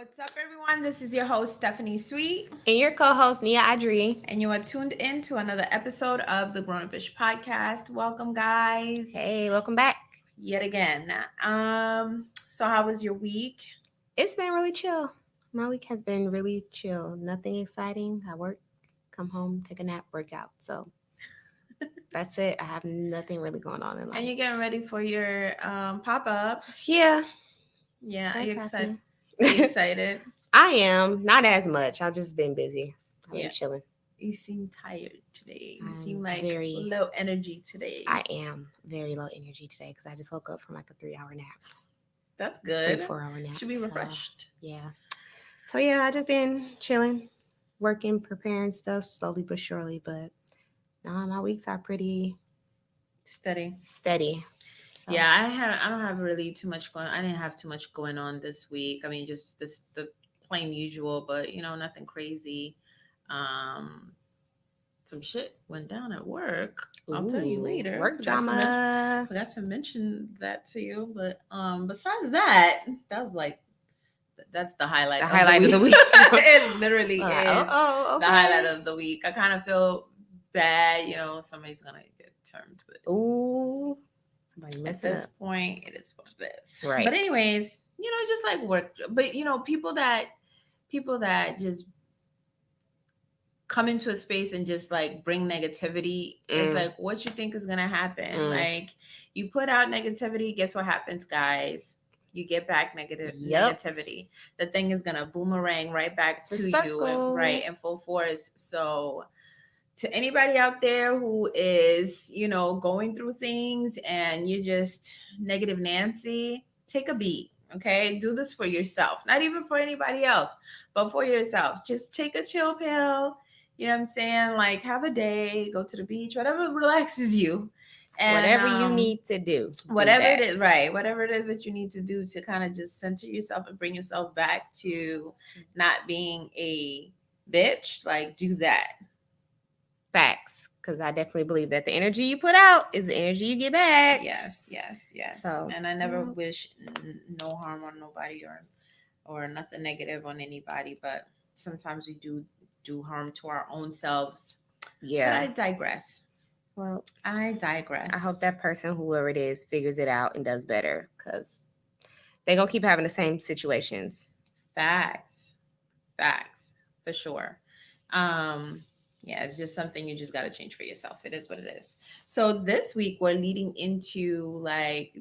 What's up, everyone? This is your host, Stefany Sweet, And your co-host, Nia Audri. and you are tuned in to another episode of the GrownupIsh Podcast. Welcome, guys, Hey, welcome back. yet again. So how was your week? It's been really chill. My week has been really chill. Nothing exciting. I work, come home, take a nap, work out. So that's it. I have nothing really going on in life. And you're getting ready for your pop-up. Yeah, Yeah, are that's you excited? happening. Are you excited? I am. Not as much. I've just been busy. I've been Yeah. chilling. You seem tired today. You I'm seem like very- low energy today. I am very low energy today because I just woke up from like a 3-hour nap. That's 3, good. 4-hour nap. Should be So, refreshed. yeah. So yeah, I just been chilling, working, preparing stuff slowly but surely. But my weeks are pretty Steady. steady. So, Yeah, I don't have really too much going. I didn't have too much going on this week. I mean, just the plain usual, but nothing crazy. Um, some shit went down at work. I'll tell you ooh, later. work Forgot to mention that to you, but besides that, that's the highlight. The highlight of the week. It literally is okay. the highlight of the week. I kind of feel bad, somebody's gonna get termed, but Ooh, somebody at messed this up. point, it is what it is. Right. But anyways, just like work. But people that just come into a space and just like bring negativity. It's like, what you think is gonna happen? Like, you put out negativity. Guess what happens, guys? You get back negativity. The thing is gonna boomerang right back to you, and right in full force. So to anybody out there who is, going through things and you just negative Nancy, take a beat. Okay. Do this for yourself, not even for anybody else, but for yourself. Just take a chill pill. You know what I'm saying? Like, have a day, go to the beach, whatever relaxes you. And whatever you need to do. Whatever it is, right? Whatever it is that you need to do to kind of just center yourself and bring yourself back to not being a bitch, like, do that. Facts, because I definitely believe that the energy you put out is the energy you get back. Yes. So, and I never wish no harm on nobody or nothing negative on anybody, but sometimes we do harm to our own selves. Yeah. But I digress. Well, I digress. I hope that person, whoever it is, figures it out and does better, because they're gonna keep having the same situations. Facts, for sure. Yeah, it's just something you just got to change for yourself. It is what it is. So this week we're leading into like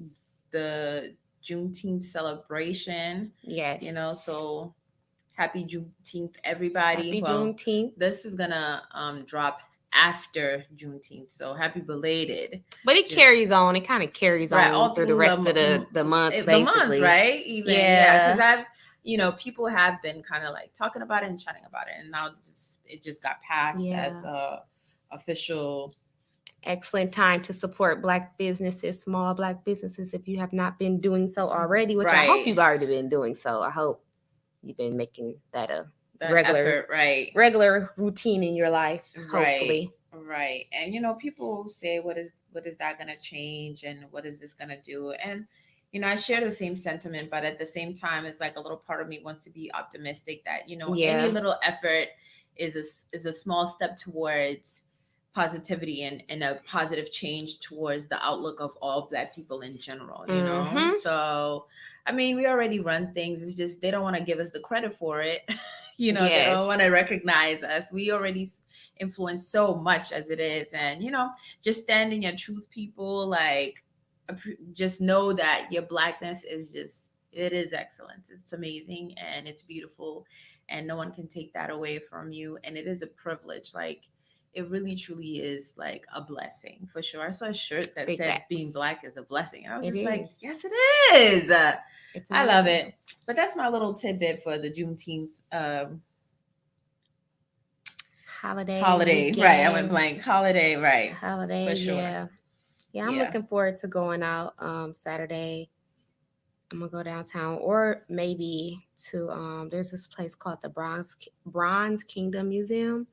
the Juneteenth celebration. Yes. So happy Juneteenth, everybody. Happy Juneteenth. This is gonna drop after Juneteenth, so happy belated. But it carries on. It kind of carries on all through the rest of the month, basically. The month, right? Even because I've people have been kind of like talking about it and chatting about it, and now it just got passed as a official. Excellent time to support Black businesses, small Black businesses, if you have not been doing so already, which I hope you've already been doing so. I hope you've been making that a regular effort, regular routine in your life, hopefully. Right. And people say, what is that going to change, and what is this going to do? And I share the same sentiment, but at the same time, it's like a little part of me wants to be optimistic that any little effort is a small step towards positivity and a positive change towards the outlook of all Black people in general. So I mean, we already run things. It's just they don't want to give us the credit for it. They don't want to recognize us. We already influence so much as it is. And, just stand in your truth, people. Like, just know that your Blackness is it is excellence. It's amazing and it's beautiful. And no one can take that away from you. And it is a privilege. Like, it really truly is like a blessing, for sure. I saw a shirt that said being Black is a blessing. And I was like, yes, it is. I love it. But that's my little tidbit for the Juneteenth holiday. Right. I went blank. Holiday. Right. Holiday. For sure. Yeah. I'm looking forward to going out Saturday. I'm gonna go downtown, or maybe to there's this place called the Bronze Kingdom Museum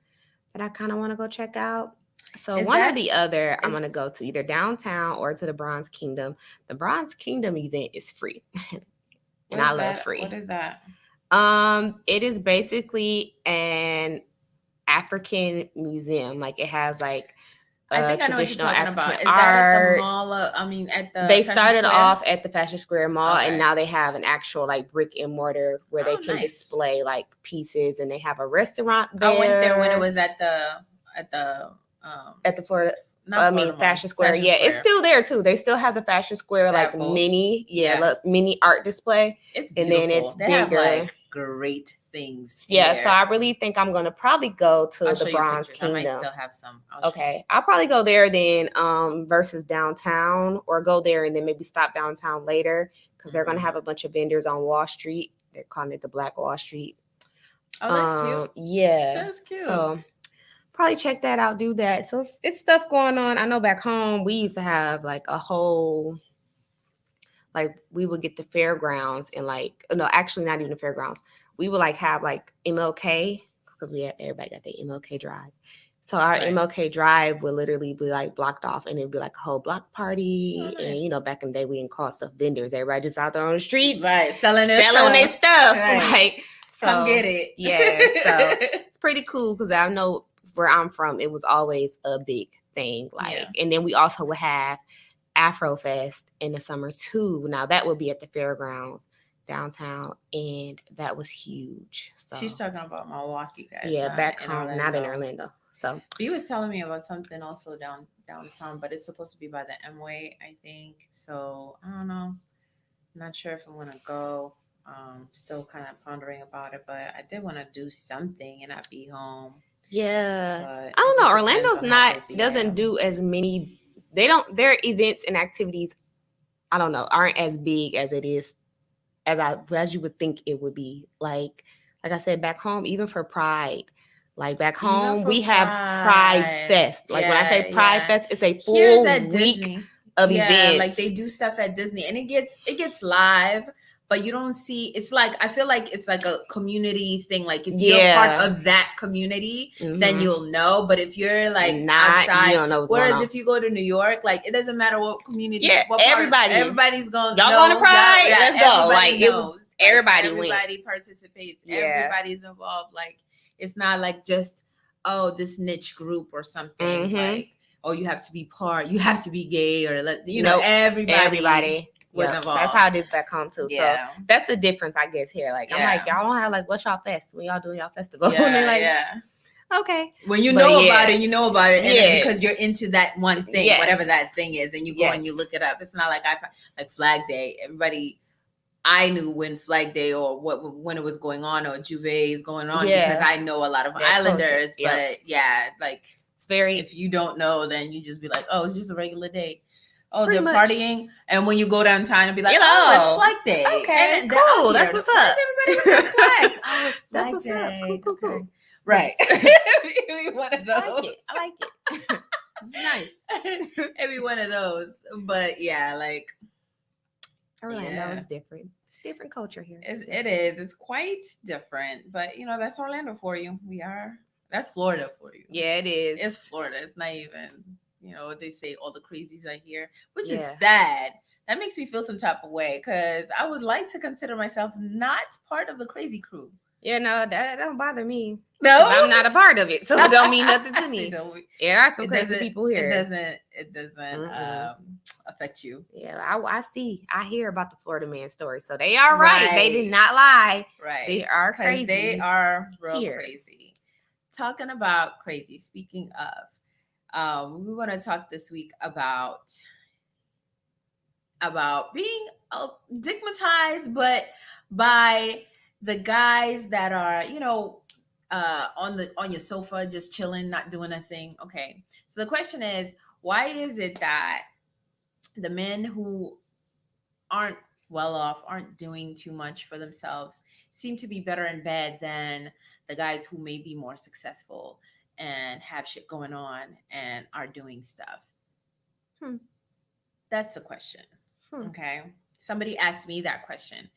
that I kind of want to go check out. So one or the other, I'm gonna go to either downtown or to the Bronze Kingdom. The Bronze Kingdom event is free. And I love free. What is that? It is basically an African museum. Like it has like I think I know what you're traditional talking African about. Is that at the art. mall? At the They Fashion started Square? off at the Fashion Square Mall, and Okay. now they have an actual like brick and mortar where they Oh, can nice. display like pieces, and they have a restaurant I went there when it there was at the at the Florida. not Florida Mall, Fashion Square. Fashion Yeah, it's Square. still there too. They still have the Fashion Square They like have both. mini, Yeah. look, mini art display, It's and then beautiful. it's They have bigger. like great things. Yeah, there. so I really think I'm gonna probably go to I'll the show you Bronze pictures. I might Kingdom. still have some. I'll show you. Okay, I'll probably go there then versus downtown, or go there and then maybe stop downtown later because they're gonna have a bunch of vendors on Wall Street. They're calling it the Black Wall Street. Oh, that's cute. Yeah, That's cute. so probably check that out, do that. So it's stuff going on. I know back home we used to have like a whole, like we would get the fairgrounds and like, no, actually not even the fairgrounds. We would like have like MLK because everybody got their MLK drive. So our Right. MLK drive would literally be like blocked off, and it'd be like a whole block party. Oh, nice. And you know, back in the day we didn't call stuff vendors. Everybody just out there on the streets, Right, selling their stuff. Right. Like, so, come get it. Yeah, so it's pretty cool because I know where I'm from, it was always a big thing. Like, Yeah. And then we also would have Afrofest in the summer too. Now that would be at the fairgrounds downtown, and that was huge. So she's talking about Milwaukee, guys. Yeah, back home, not in Orlando. So he was telling me about something also downtown, but it's supposed to be by the M-Way, I think. So I don't know. I'm not sure if I'm gonna go. Still kind of pondering about it, but I did want to do something and not be home. Yeah, But I don't know. Orlando's doesn't do as many. Their events and activities, I don't know, aren't as big as it is as you would think it would be. Like I said, back home, even for Pride, like back home, we have Pride Fest. Like when I say Pride Fest, it's a full week Disney. of events. Like they do stuff at Disney, and it gets live, but you don't see. It's like I feel like it's like a community thing. Like if you're part of that community, then you'll know. But if you're like outside, you don't know what's whereas going on. if you go to New York, like it doesn't matter what community. Yeah, what everybody's going. Y'all going to Pride? Let's go. Like knows. It was everybody. Everybody participates. Yeah. Everybody's involved. Like it's not like just this niche group or something. Like you have to be you have to be gay, or everybody was involved. That's how it is back home too. Yeah. So that's the difference, I guess, here. Like I'm like, y'all don't have like what's y'all fest when y'all doing y'all festival. Yeah, and they're like, okay. When you know about it, you know about it. And it's because you're into that one thing, whatever that thing is, and you go and you look it up. It's not like like Flag Day. Everybody I knew when Flag Day or when it was going on, or Juve is going on, because I know a lot of Islanders. But like it's very, if you don't know, then you just be like, oh, it's just a regular day. Oh, they're partying, and when you go downtown and be like, oh, it's Flag Day. Okay, and cool. That's what's up. Everybody's flags. Oh, it's Flag That's Day. What's up. Cool. Right. One of those. I like it. It's nice. Every one of those. But yeah, like Orlando is different. It's a different culture here. It is. It's quite different. But that's Orlando for you. That's Florida for you. Yeah, it is. It's Florida. It's not even, they say all the crazies I hear, which is sad. That makes me feel some type of way, because I would like to consider myself not part of the crazy crew. Yeah, no, that don't bother me. No, I'm not a part of it, so it don't mean nothing to me. There are some crazy people here. It doesn't affect you. Yeah, I hear about the Florida man story, so they are right. They did not lie. Right, they are crazy. They are real crazy. Talking about crazy. Speaking of, we want to talk this week about being stigmatized, but by the guys that are, on your sofa, just chilling, not doing a thing. Okay. So the question is, why is it that the men who aren't well off, aren't doing too much for themselves, seem to be better in bed than the guys who may be more successful and have shit going on and are doing stuff? That's the question. Okay. Somebody asked me that question,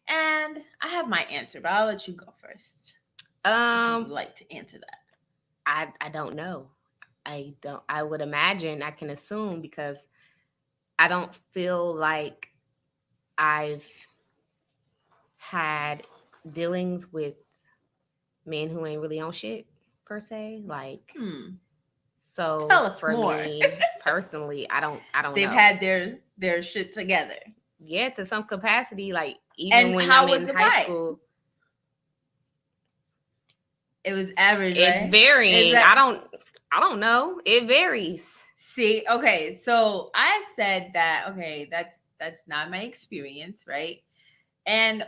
and I have my answer, but I'll let you go first. If you'd like to answer that. I don't know. I would imagine, I can assume, because I don't feel like I've had dealings with men who ain't really on shit per se. Like, so tell us for more. me personally, I don't They've know. had their shit together. Yeah, to some capacity. Like, even And when how I'm was in the high pipe? school, It was average, it's right? varying. I don't know. It varies. See, okay, so I said that, okay, that's not my experience, right? And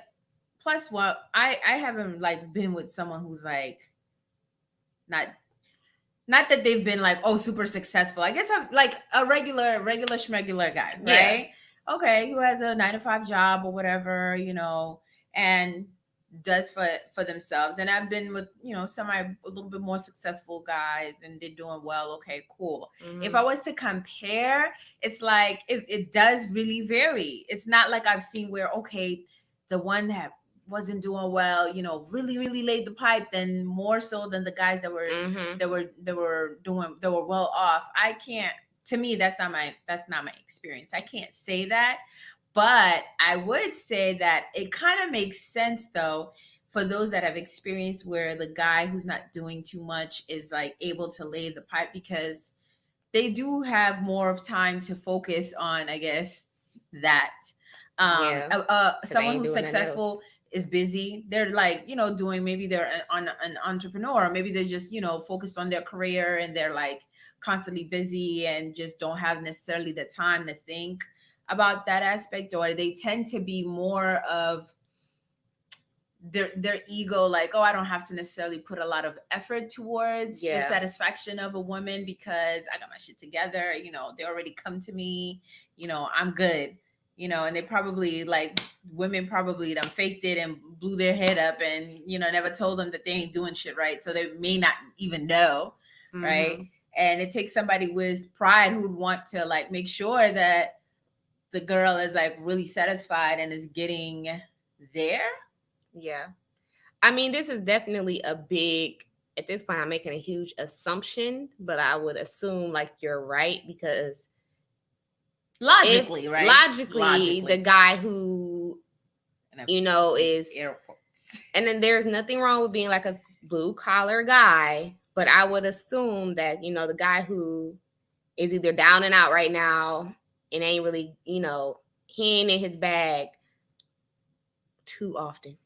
plus, what I haven't like been with someone who's like not that they've been like, oh, super successful. I guess I'm like a regular schmegular guy, right? Yeah. Okay, who has a 9 to 5 job or whatever, and does for themselves. And I've been with, a little bit more successful guys and they're doing well. Okay, cool. Mm-hmm. If I was to compare, it's like it does really vary. It's not like I've seen where, okay, the one that wasn't doing well, really, really laid the pipe, then more so than the guys that were well off. I can't, to me, that's not my experience. I can't say that. But I would say that it kind of makes sense though, for those that have experienced where the guy who's not doing too much is like able to lay the pipe, because they do have more of time to focus on, I guess, that. Someone who's successful is busy. They're like, doing, maybe they're an entrepreneur, or maybe they're just, focused on their career and they're like constantly busy and just don't have necessarily the time to think about that aspect, or they tend to be more of their ego, like, oh, I don't have to necessarily put a lot of effort towards the satisfaction of a woman because I got my shit together. They already come to me, I'm good. And they probably, like, women probably done faked it and blew their head up and, never told them that they ain't doing shit right. So they may not even know, right? And it takes somebody with pride who would want to, like, make sure that the girl is, like, really satisfied and is getting there. Yeah. I mean, this is definitely a big, at this point, I'm making a huge assumption, but I would assume, like, you're right, because logically, the guy who, is airports. And then there's nothing wrong with being like a blue collar guy, but I would assume that, the guy who is either down and out right now and ain't really, he ain't in his bag too often.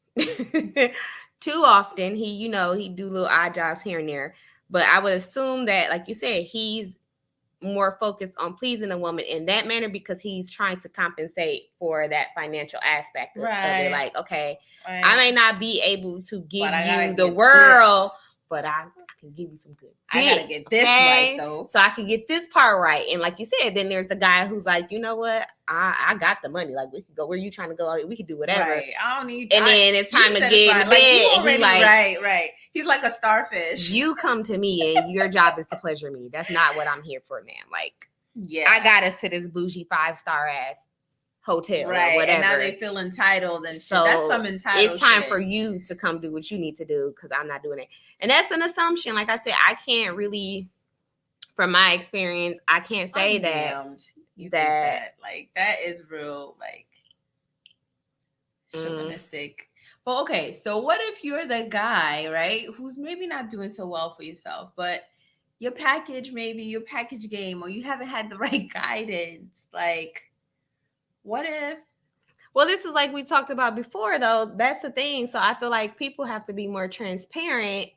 Too often. He, he do little odd jobs here and there. But I would assume that, like you said, he's more focused on pleasing a woman in that manner because he's trying to compensate for that financial aspect of it. Like, okay, I may not be able to give you the world, but I can give you some good dick. I gotta get this right though, so I can get this part right. And like you said, then there's the guy who's like, you know what, I got the money. Like, we can go where you trying to go. We can do whatever. Right. I don't need. And then it's time to get in the bed. Already, right. He's like a starfish. You come to me and your job is to pleasure me. That's not what I'm here for, man. Like, I got us to this bougie 5-star ass hotel, right? Or whatever. And now they feel entitled and so shit. That's some entitled. It's time for you to come do what you need to do because I'm not doing it. And that's an assumption. Like I said, I can't really, from my experience, I can't say that like that is real, like, chauvinistic. But okay, so what if you're the guy, right, who's maybe not doing so well for yourself, but your package game, or you haven't had the right guidance, like, what if? Well, this is like we talked about before, though. That's the thing. So I feel like people have to be more transparent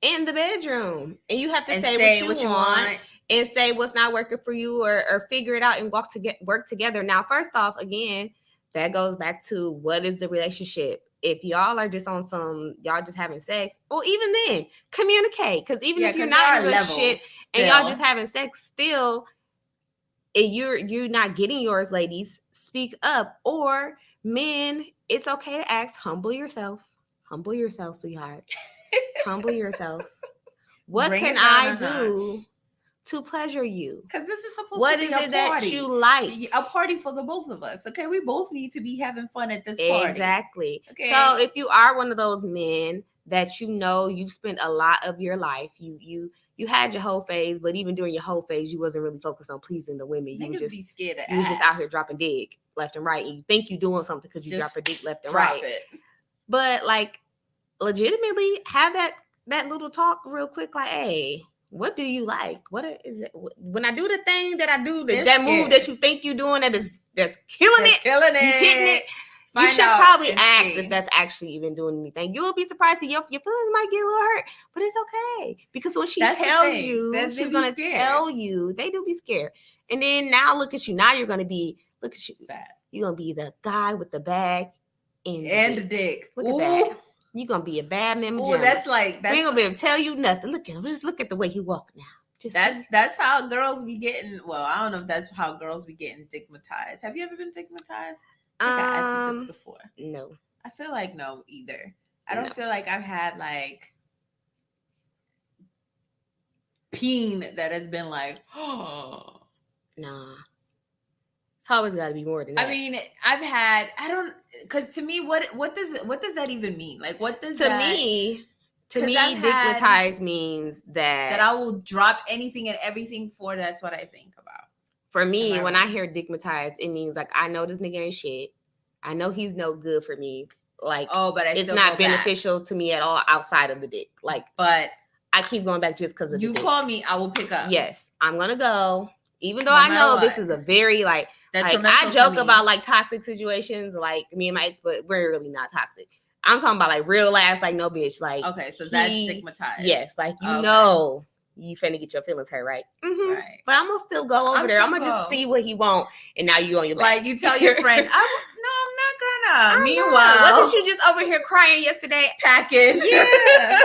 in the bedroom, and you have to say what you want and say what's not working for you, or figure it out and work together. Now, first off, again, that goes back to what is the relationship. If y'all are just on y'all just having sex, well, even then, communicate. Because even if you're not in a relationship and y'all just having sex, still, if you're not getting yours, ladies, speak up. Or men, it's okay to ask. Humble yourself, sweetheart. Humble yourself. What can I do to pleasure you? Because this is supposed to be a party. What is it that you like? A party for the both of us. Okay, we both need to be having fun at this party. Exactly. Okay. So if you are one of those men that you've spent a lot of your life, you had your whole phase, but even during your whole phase, you wasn't really focused on pleasing the women. You were just be scared you was just out here dropping dick left and right, and you think you're doing something because you drop a dick left and right. But like legitimately have that little talk real quick, like, hey, what do you like? What is it when I do the thing that I do, that move that you think you're doing that's killing it, you hitting it? You should probably ask if that's actually even doing anything. You'll be surprised. Your feelings might get a little hurt, but it's okay. Because when she tells you, she's going to tell you. They do be scared. And then now look at you. Now you're going to be, look at you. Sad. You're going to be the guy with the bag and the dick. Look at that. You're going to be a bad member. Oh, that's we ain't going to be able to tell you nothing. Look at him. Just look at the way he walk now. That's how girls be getting. Well, I don't know if that's how girls be getting stigmatized. Have you ever been stigmatized? I asked you this before. No. I feel like no either. I don't feel like I've had like peen that has been like, oh. Nah. It's always got to be more than that. I mean, because to me, what does that even mean? Like, what does to me, stigmatized means that I will drop anything and everything for. That's what I think about. For me, when I hear stigmatized, it means like I know this nigga ain't shit. I know he's no good for me. Like, but it's not beneficial to me at all outside of the dick. Like, but I keep going back just because of you the dick. Call me, I will pick up. Yes, I'm gonna go, even though I know this is a very like I joke about like toxic situations, like me and my ex, but we're really not toxic. I'm talking about like real ass, like no bitch, like okay, so that's stigmatized. Yes, like you know. You finna get your feelings hurt, right? Mm-hmm. Right. But I'm gonna still go over there. I'm gonna just see what he want, and now you on your back. Like you tell your friend, no, I'm not gonna. Meanwhile, wasn't you just over here crying yesterday? Packing, yeah,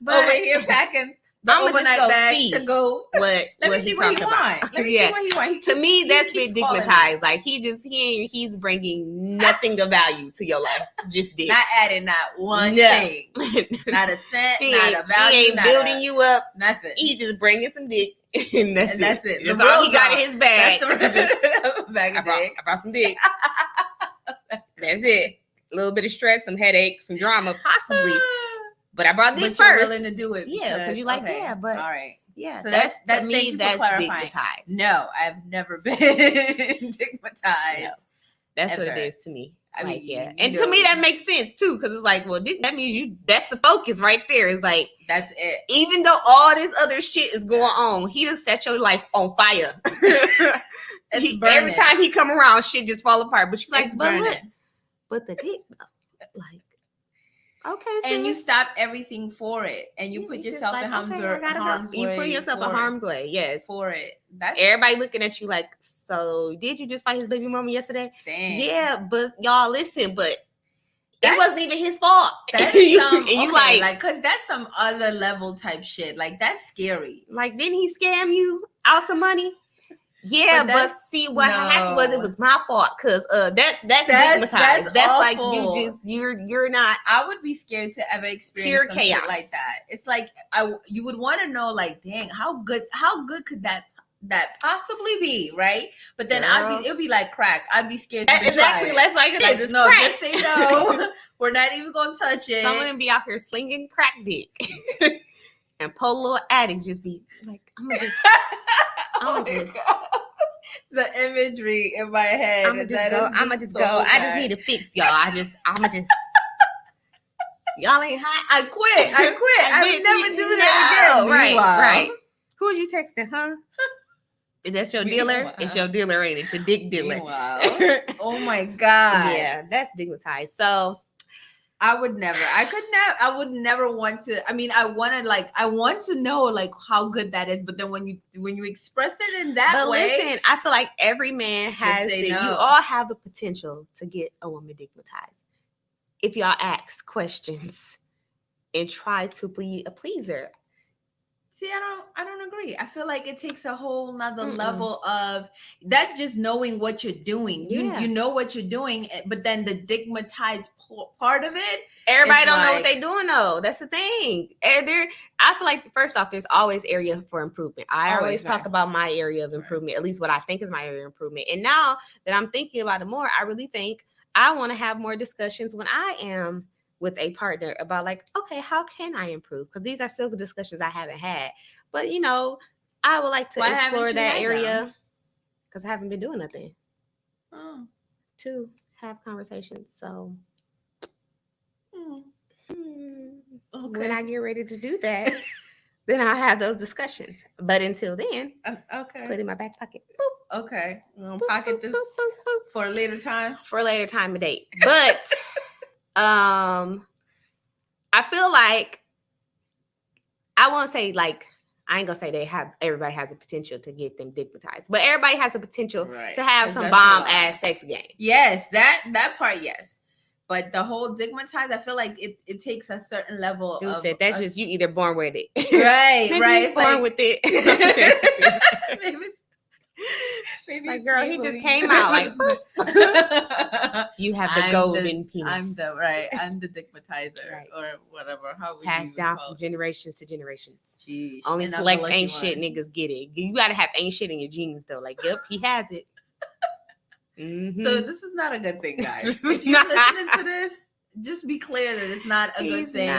but over here packing the overnight bag to go. Let me see what he want. Let me see what he want. To me, that's been stigmatized. Like he's bringing nothing of value to your life. Just dick. Not adding not one thing. Not a cent. Not a value. He ain't building you up. Nothing. He just bringing some dick. And that's it. That's all he got in his bag. That's the bag of dick. I brought some dick. That's it. A little bit of stress, some headaches, some drama, possibly. But I brought dick first. You're willing to do it. Yeah, because you like, but all right. Yeah, so that's to me, that's stigmatized. No, I've never been stigmatized. No, that's what it is to me. I mean, yeah. And to me, that makes sense too, because it's like, well, that means that's the focus right there. It's like, that's it. Even though all this other shit is going on, he just set your life on fire. Every time he come around, shit just fall apart. But you like, but the dick, like, okay, sis. And you stop everything for it, and you put yourself in harm's way. You put yourself in harm's way, yes, for it. That's everybody looking at you like, so did you just fight his baby mama yesterday? Dang. Yeah, but y'all listen, but it wasn't even his fault. That's like, cause that's some other level type shit. Like that's scary. Like, didn't he scam you out some money? Yeah, but see what happened was it was my fault because that's stigmatized. That's like you're not. I would be scared to ever experience some shit like that. It's like you would want to know, like, dang, how good could that possibly be, right? But then it would be like crack. I'd be scared to exactly. That's like it is. It's no, crack. Just say no. We're not even gonna touch it. Some of them be out here slinging crack dick, and little addicts just be like, I'm gonna just. The imagery in my head. I'm gonna just go. I just need to fix y'all. I'ma just. Y'all ain't hot. I quit. I would never do that again. Right. Who are you texting, huh? Is that your dealer? It's your dealer, ain't it? Your dick dealer. Oh my God. Yeah, that's stigmatized. So I would never want to. I mean, I want to know like how good that is, but then when you express it in that way, listen, I feel like every man has no. You all have the potential to get a woman stigmatized if y'all ask questions and try to be a pleaser. See, I don't agree. I feel like it takes a whole nother level of that's just knowing what you're doing. Yeah. You know what you're doing, but then the stigmatized part of it, everybody don't know what they're doing though. That's the thing. I feel like first off, there's always area for improvement. I always talk about my area of improvement, at least what I think is my area of improvement. And now that I'm thinking about it more, I really think I want to have more discussions when I am with a partner about like, okay, how can I improve? Because these are still discussions I haven't had. But, I would like to explore that area because I haven't been doing nothing to have conversations. So When I get ready to do that, then I'll have those discussions. But until then, okay. Put it in my back pocket. Boop. Okay. We're going to pocket this for a later time. For a later time of date. But I feel like, I won't say like, I ain't gonna say everybody has a potential to get them digmatized, but everybody has a potential to have some bomb ass sex game. Yes, that part, yes. But the whole digmatized, I feel like it takes a certain level Dude of. Said, that's just you either born with it, right? Born with it. maybe like, girl, he just came out like. You have the golden penis. I'm the digmatizer, or whatever. How would passed you down call from generations to generations. Jeez. Only select ain't shit niggas get it. You gotta have ain't shit in your genes though. Like, yep, he has it. Mm-hmm. So this is not a good thing, guys. If you're listening to this, just be clear that it's not a good thing.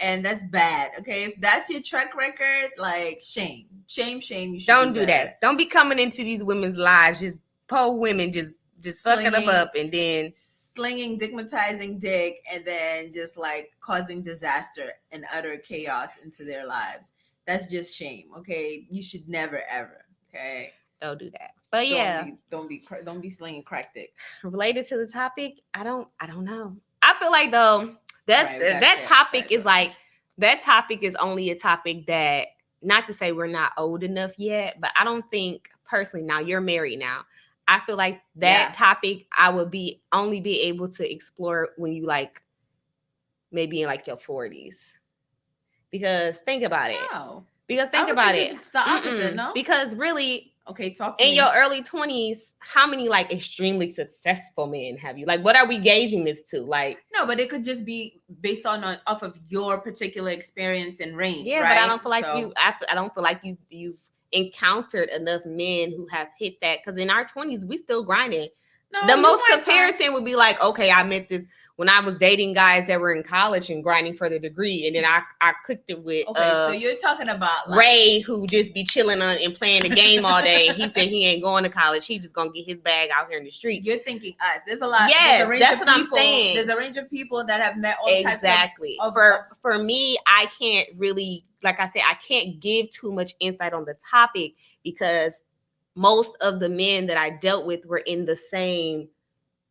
And that's bad. Okay. If that's your track record, like shame. You should don't do that. Don't be coming into these women's lives, just poor women, just sucking them up and then slinging, digmatizing dick, and then just like causing disaster and utter chaos into their lives. That's just shame. Okay. You should never ever. Okay. Don't do that. But don't be slinging crack dick. Related to the topic, I don't know. I feel like though that topic is only a topic that, not to say we're not old enough yet, but I don't think personally, now you're married now, I feel like that topic I would only be able to explore when you like maybe in like your 40s. Because think about it. Because think about it. It's the opposite, no? Because really, okay, talk to me. In your early 20s, how many like extremely successful men have you? Like, what are we gauging this to? Like, no, but it could just be based off of your particular experience and range. Yeah, right? But I don't feel like I don't feel like you've encountered enough men who have hit that. Because in our 20s, we still grinding. No, the most comparison would be like, okay, I met this when I was dating guys that were in college and grinding for the degree, and then I cooked it with so you're talking about like, Ray, who just be chilling on and playing the game all day. He said he ain't going to college. He just gonna get his bag out here in the street. You're thinking us. There's a lot. Yes, that's what I'm saying. There's a range of people that have met all exactly. types of for me, I can't really, like I said, I can't give too much insight on the topic because most of the men that I dealt with were in the same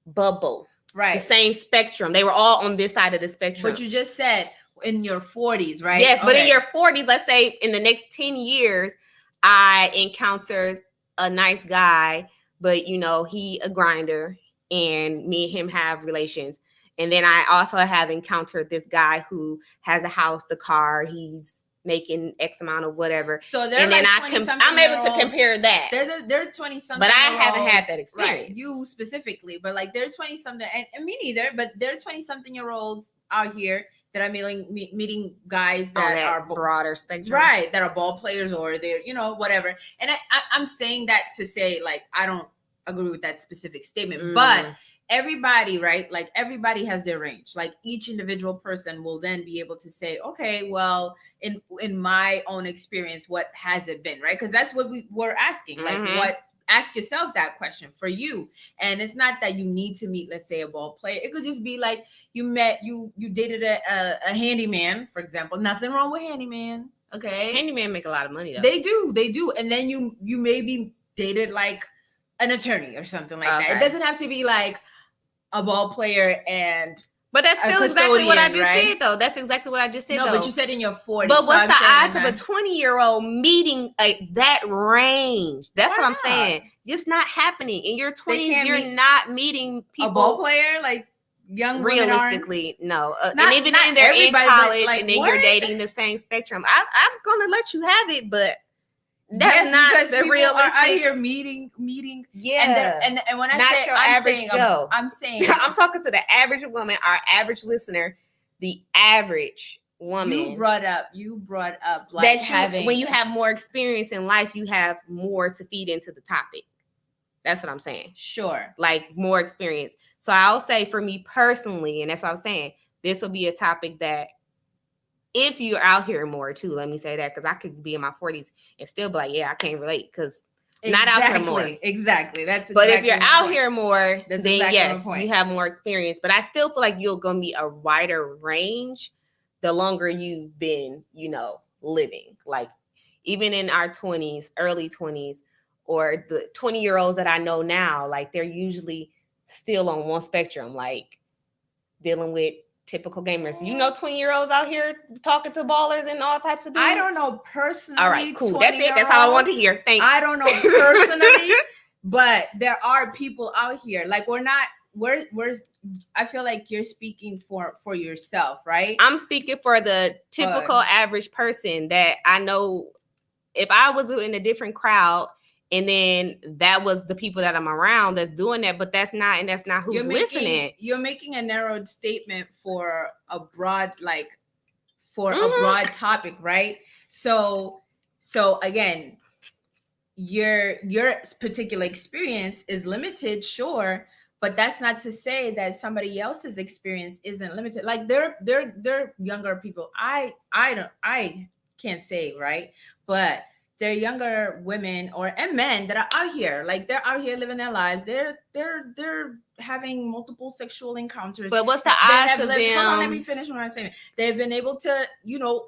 bubble, right? The same spectrum. They were all on this side of the spectrum. But you just said in your 40s, right? Yes, but in your 40s, let's say in the next 10 years, I encountered a nice guy, but he a grinder, and me and him have relations. And then I also have encountered this guy who has a house, the car, he's making X amount of whatever. So they're and then I'm able to compare that. They're 20 something. But I haven't had that experience. Right, you specifically, but like they're 20 something, and me neither. But they're 20 something year olds out here that I'm meeting guys that are broader spectrum, right? That are ball players or they're whatever. And I'm saying that to say like I don't agree with that specific statement, but everybody, right? Like everybody has their range. Like each individual person will then be able to say, okay, well, in my own experience, what has it been, right? Because that's what we were asking. Like ask yourself that question for you. And it's not that you need to meet, let's say, a ball player. It could just be like you dated a handyman, for example. Nothing wrong with handyman. Okay. Handyman make a lot of money though. They do. And then you maybe dated like an attorney or something like that. It doesn't have to be like a ball player but that's still exactly what I just said though. That's exactly what I just said. No, but you said in your 40s. But what's the odds of a 20-year-old meeting that range? That's what I'm saying. It's not happening. In your 20s, you're not meeting people. A ball player, like young women realistically, no. And even then they're in college like, and then you're dating the same spectrum. I'm gonna let you have it, but that's not the realistic. I hear meeting. Yeah, and when I not say your I'm average saying, Joe. I'm saying I'm talking to the average woman, our average listener, the average woman. You brought up like that when you have more experience in life, you have more to feed into the topic. That's what I'm saying. Sure, like more experience. So I'll say for me personally, and that's what I'm saying. This will be a topic that. If you're out here more too, let me say that, because I could be in my 40s and still be like, yeah, I can't relate because not out here more. Exactly. That's but if you're out here more, then exactly yes, you have more experience. But I still feel like you're going to be a wider range the longer you've been, living. Like even in our 20s, early 20s, or the 20-year-olds that I know now, like they're usually still on one spectrum, like dealing with typical gamers. 20-year-olds out here talking to ballers and all types of dudes? I don't know personally. All right, cool. That's it. That's all I want to hear. Thanks. I don't know personally, but there are people out here. Like we're I feel like you're speaking for yourself, right? I'm speaking for the typical average person that I know. If I was in a different crowd and then that was the people that I'm around that's doing that, but that's not who's listening. You're making a narrowed statement for a broad, like for a broad topic, right? So again, your particular experience is limited, sure, but that's not to say that somebody else's experience isn't limited. Like they're younger people. I can't say, right? But they're younger women and men that are out here. Like they're out here living their lives. They're having multiple sexual encounters. But what's the odds of them? Hold on, let me finish what I'm saying. They've been able to,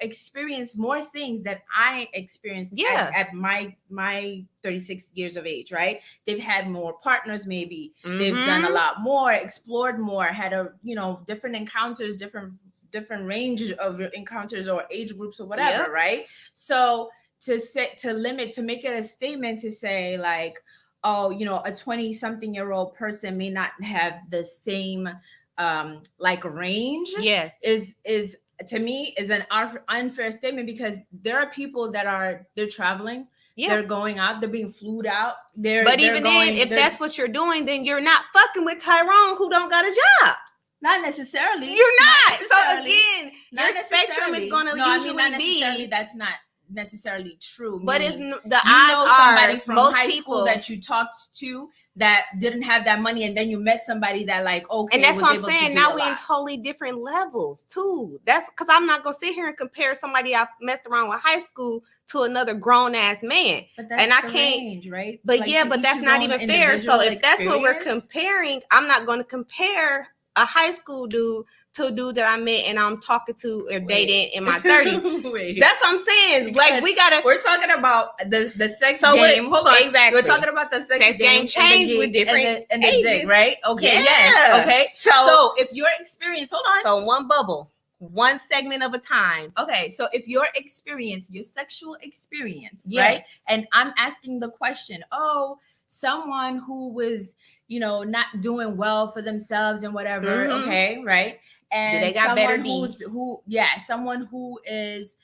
experience more things that I experienced at my 36 years of age, right? They've had more partners, maybe. They've done a lot more, explored more, had different encounters, different range of encounters or age groups or whatever, right? So to make it a statement to say like, oh, a 20-something-year-old person may not have the same like range. Yes, is to me is an unfair statement, because there are people that they're traveling. Yeah. They're going out. They're being flued out. But even then, if that's what you're doing, then you're not fucking with Tyrone, who don't got a job. Not necessarily. You're not. So again, your spectrum is going to usually be. That's not necessarily true. But it's the odds somebody are from most high people school that you talked to that didn't have that money, and then you met somebody that like, okay, and that's what I'm saying. Now we're in totally different levels too. That's because I'm not gonna sit here and compare somebody I messed around with high school to another grown ass man. But that's I can't, range, right? But like, but that's not even fair. So if that's what we're comparing, I'm not going to compare a high school dude to a dude that I met and I'm talking to or dating in my 30s. That's what I'm saying. Like we're talking about the sex game. Hold on. Exactly. We're talking about the sex game change with different and the dick, right? Okay. Yeah. Yes. Okay. So if your experience, hold on. So one bubble, one segment of a time. Okay. So if your sexual experience, right? And I'm asking the question, someone who was, not doing well for themselves and whatever. Okay. Right. And they got better someone who is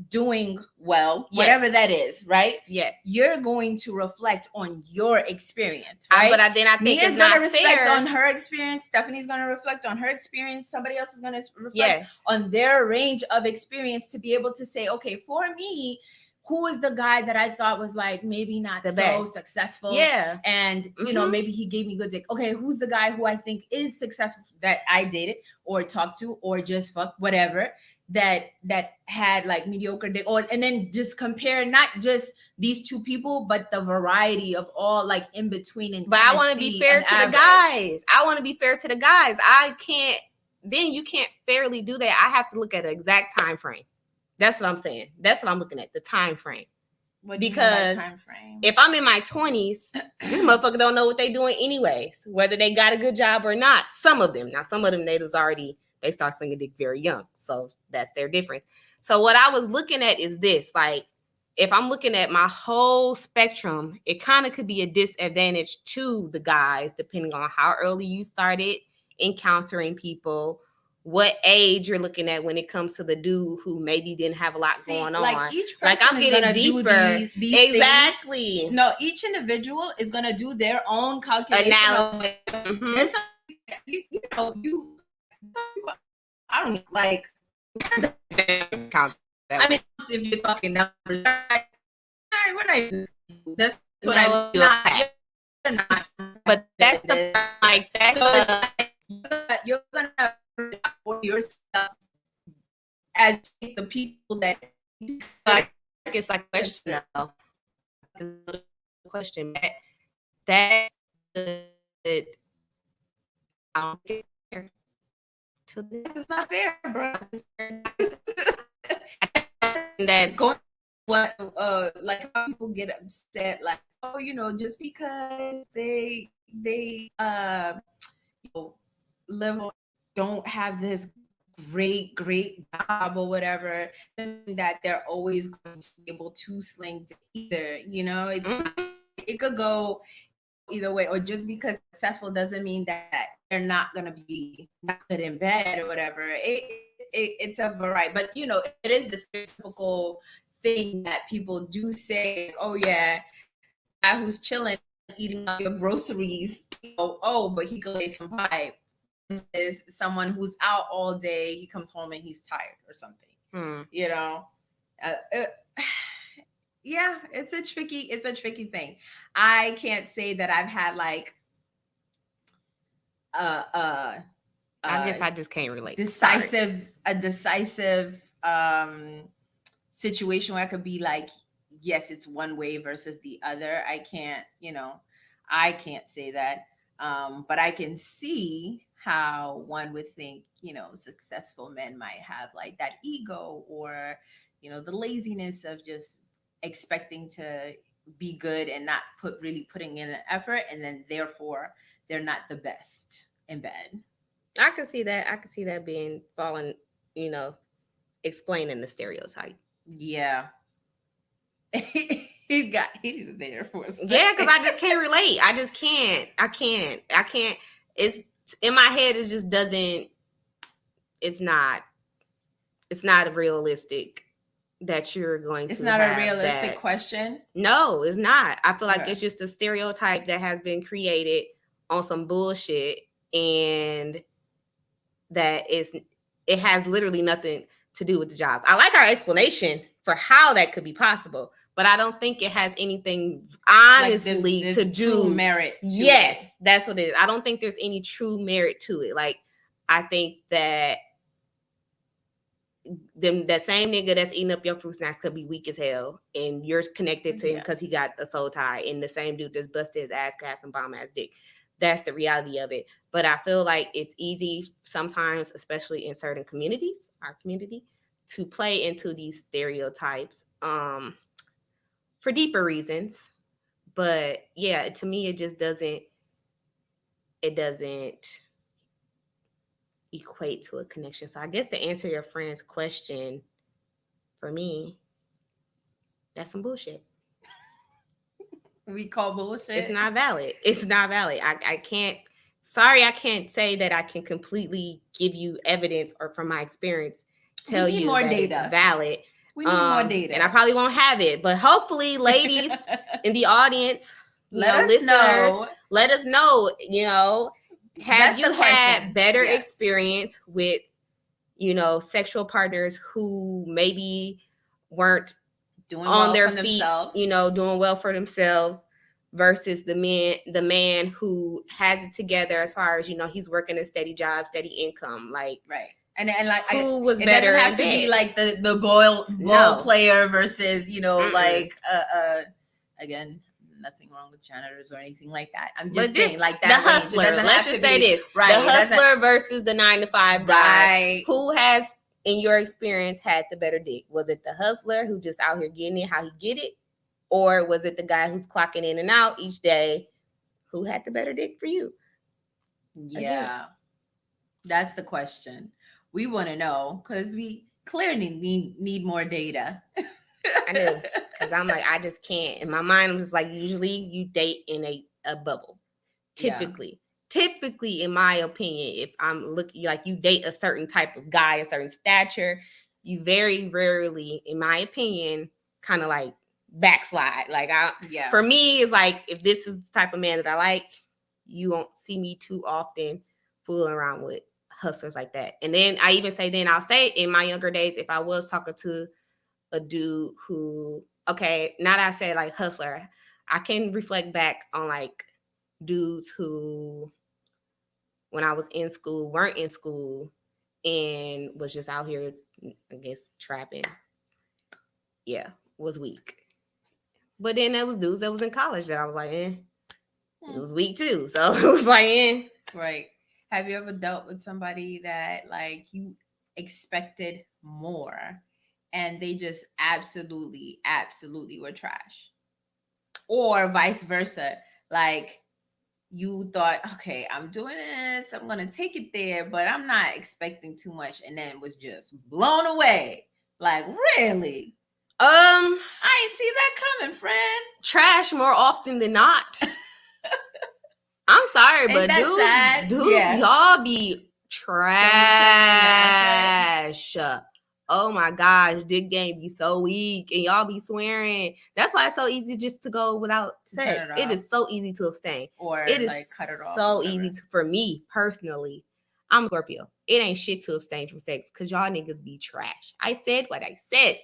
doing well, whatever that is, right? Yes. You're going to reflect on your experience, right? But then I think Nia's going to reflect on her experience. Stefany's going to reflect on her experience. Somebody else is going to reflect on their range of experience to be able to say, okay, for me, who is the guy that I thought was like maybe not so best. Successful? Yeah. And, maybe he gave me good dick. Okay, who's the guy who I think is successful that I dated or talked to or just fucked, whatever, that had like mediocre dick? And then just compare not just these two people, but the variety of all like in between. But I want to be fair to the guys. You can't fairly do that. I have to look at an exact time frame. That's what I'm saying. That's what I'm looking at, the time frame. Because time frame? If I'm in my 20s, this motherfucker don't know what they doing anyways, whether they got a good job or not. Some of them they start slinging dick very young. So that's their difference. So what I was looking at is this, like, if I'm looking at my whole spectrum, it kind of could be a disadvantage to the guys, depending on how early you started encountering people, what age you're looking at when it comes to the dude who maybe didn't have a lot going on. Like each person I'm getting deeper. These exactly. Things. No, each individual is gonna do their own calculation. There's some, I don't like. I mean, if you're talking numbers, we're not. That's what I do. Not. But that's the like. That's so you're gonna for yourself as the people that it's like question that I don't care to the It's not fair, bro. that's Going what like how people get upset, like, oh, just because they live don't have this great job or whatever, that they're always going to be able to sling either. It could go either way, or just because successful doesn't mean that they're not going to be not good in bed or whatever. It's a variety, but it is this typical thing that people do say, oh yeah, guy who's chilling eating up your groceries, but he could lay some pipe, is someone who's out all day, he comes home and he's tired or something. Yeah, it's a tricky thing. I can't say that I've had like I just can't relate. Decisive situation where I could be like, yes, it's one way versus the other. I can't say that. But I can see how one would think, successful men might have like that ego, or, the laziness of just expecting to be good and not putting in an effort, and then therefore they're not the best in bed. I can see that being falling, explaining the stereotype. Yeah. he was there for a second. Yeah, because I just can't relate. I just can't. I can't. It's in my head. It just doesn't. It's not realistic that you're going to. It's not have a realistic that. question. No, it's not. I feel like it's just a stereotype that has been created on some bullshit, and that it has literally nothing to do with the jobs. I like our explanation for how that could be possible, but I don't think it has anything honestly there's to do. True merit. Yes, that's what it is. I don't think there's any true merit to it. Like, I think that that same nigga that's eating up your fruit snacks could be weak as hell, and you're connected to him because he got a soul tie, and the same dude that's busted his ass, got some bomb ass dick. That's the reality of it. But I feel like it's easy sometimes, especially in certain communities, our community, to play into these stereotypes for deeper reasons. But yeah, to me, it just doesn't equate to a connection. So I guess to answer your friend's question, for me, that's some bullshit. We call bullshit. It's not valid. I can't say that I can completely give you evidence, or from my experience tell you more that data. It's valid. We need more data. And I probably won't have it. But hopefully, ladies in the audience, listeners, let us know, have you had better experience with, sexual partners who maybe weren't doing on their feet, doing well for themselves, versus the man who has it together as far as, he's working a steady job, steady income, like right. And like who was better? It doesn't have to be like the ball player versus like again, nothing wrong with janitors or anything like that. I'm just saying, like, that the hustler. Let's just say this: right, the hustler versus the 9-to-5 guy. Right. Who has, in your experience, had the better dick? Was it the hustler who just out here getting it how he get it, or was it the guy who's clocking in and out each day who had the better dick for you? Yeah, again, that's the question. We want to know, because we clearly need more data. I do, because I'm like, I just can't. In my mind, I'm just like, usually you date in a bubble. Typically, in my opinion, if I'm looking, like, you date a certain type of guy, a certain stature, you very rarely, in my opinion, kind of like backslide. Like, for me, it's like, if this is the type of man that I like, you won't see me too often fooling around with hustlers like that. And then I'll say in my younger days, if I was talking to a dude who, okay, now that I say like hustler, I can reflect back on like dudes who, when I was in school, weren't in school and was just out here, I guess, trapping. Yeah, was weak. But then there was dudes that was in college that I was like, It was weak too. So it was like, Right. Have you ever dealt with somebody that like you expected more and they just absolutely were trash? Or vice versa. Like you thought, okay, I'm doing this, I'm gonna take it there, but I'm not expecting too much, and then was just blown away. Like, really? I ain't see that coming, friend. Trash more often than not. I'm sorry, Ain't but that dudes, sad? y'all be trash. Oh my gosh, this game be so weak and y'all be swearing. That's why it's so easy just to go without sex. It is so easy to abstain. Or it is like cut it off. So easy for me personally. I'm a Scorpio. It ain't shit to abstain from sex because y'all niggas be trash. I said what I said.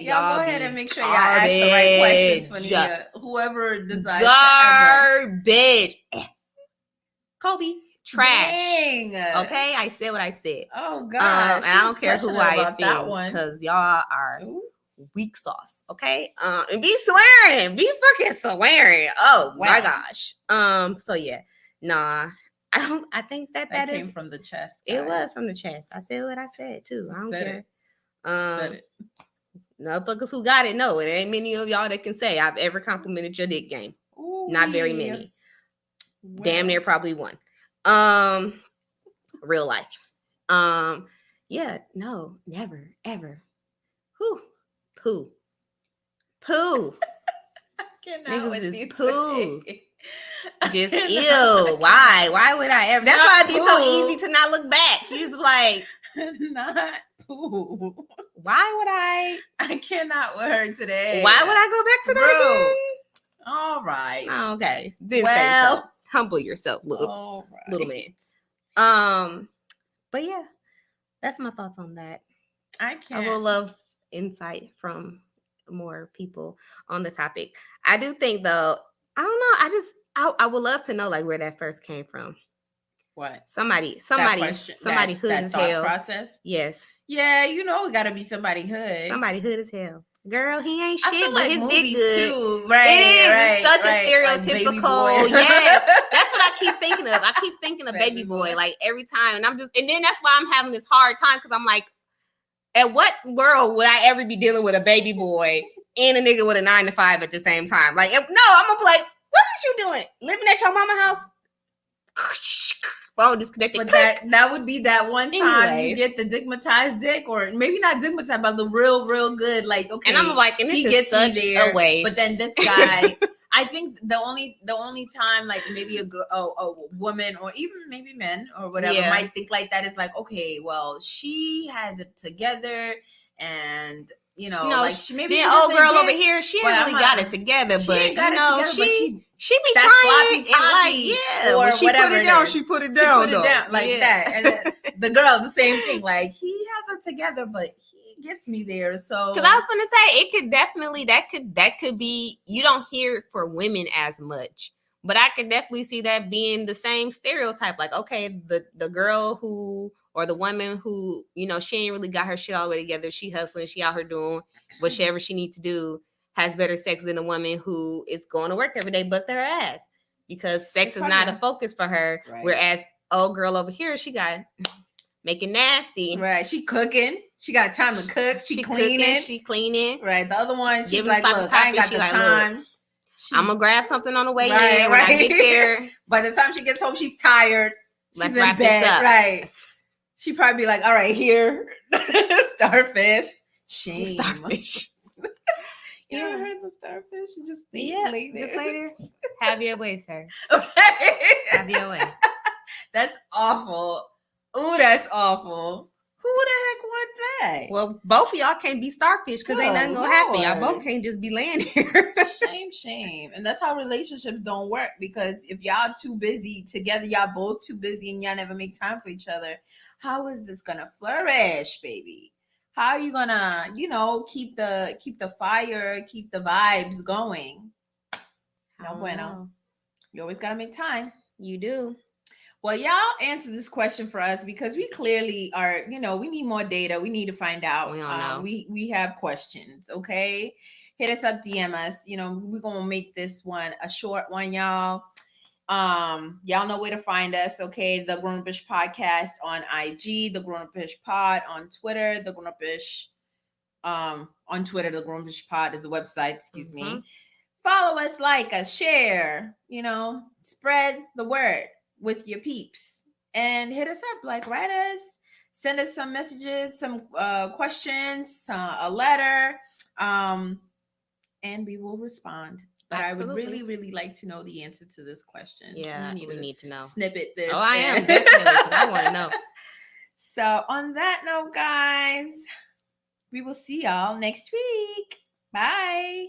Y'all go ahead and make sure y'all ask the right questions for Nia. Whoever decides garbage. Kobe. Trash. Dang. Okay, I said what I said. Oh gosh. And I don't care who I offend because y'all are weak sauce. Okay. And be swearing. Be fucking swearing. Oh my gosh. So yeah. Nah. I think that came from the chest. Guys. It was from the chest. I said what I said too. I don't care. Said it. Motherfuckers who got it know it ain't many of y'all that can say I've ever complimented your dick game. Ooh, not very many. Well. Damn near probably one. Real life. Yeah, no, never, ever. Poo. Niggas is poo. Just ew. Why would I ever? That's why it'd be so easy to not look back. You just like not poo. Why would I cannot with her today. Why would I go back to that again? All right. Oh, okay. Well, humble yourself, little man. But yeah, that's my thoughts on that. I will love insight from more people on the topic. I do think though, I don't know. I would love to know like where that first came from. What? Somebody hood as hell. Process? Yes. Yeah, it gotta be somebody hood. Somebody hood as hell. Girl, he ain't shit, but his dick good. Too, right? It is. Right, it's such a stereotypical. Like yes, that's what I keep thinking of. I keep thinking of baby boy like every time, and and then that's why I'm having this hard time because I'm like, at what world would I ever be dealing with a baby boy and a nigga with a 9 to 5 at the same time? Like, no, I'm gonna be like, what is you doing? Living at your mama house? Phone disconnected. But that would be that one time you get the digmatized dick, or maybe not digmatized, but the real good. Like, okay, and I'm like, and this he gets such me there, a waste. But then this guy, I think the only time like maybe a woman or even maybe men or whatever might think like that is like, okay, well, she has it together, and like maybe the old girl over here, she ain't really got it together, but she be trying and like, or she whatever put it down, she put it down like that. And the girl, the same thing. Like he has it together, but he gets me there. So because I was gonna say it could definitely that could be, you don't hear it for women as much, but I could definitely see that being the same stereotype. Like, okay, the girl who or the woman who she ain't really got her shit all the way together. She hustling, she out here doing whatever she needs to do. Has better sex than a woman who is going to work every day, busts her ass because sex is not a focus for her. Right. Whereas old girl over here, she got making nasty. Right. She cooking. She got time to cook. She cleaning. She cleaning. Right. The other one, she's like, look, I ain't got the time. I'm going to grab something on the way in. When I get there. By the time she gets home, she's tired. Let's she's wrap in bed. This up. Right. She probably be like, all right, here. Starfish. Shame. Starfish. You ever heard the starfish? You just lay there. Just later. Have your way, sir. Okay. Have your way. That's awful. Ooh, that's awful. Who the heck want that? Well, both of y'all can't be starfish because ain't nothing gonna happen. Y'all both can't just be laying here. Shame. And that's how relationships don't work, because if y'all too busy together, y'all both too busy and y'all never make time for each other, how is this gonna flourish, baby? How are you gonna, keep the fire, keep the vibes going? No bueno. You always gotta make time. You do. Well, y'all answer this question for us because we clearly are, we need more data. We need to find out. We don't know. We have questions, okay? Hit us up, DM us. We're gonna make this one a short one, y'all. Y'all know where to find us. Okay, the GrownupIsh Podcast on IG, the GrownupIsh Pod on Twitter, the GrownupIsh on Twitter, the GrownupIsh Pod is the website. Excuse me. Follow us, like us, share. Spread the word with your peeps, and hit us up. Like, write us, send us some messages, some questions, a letter, and we will respond. But absolutely. I would really, really like to know the answer to this question. Yeah, we need to know. Snippet this. Oh, I am, definitely, because I want to know. So on that note, guys, we will see y'all next week. Bye.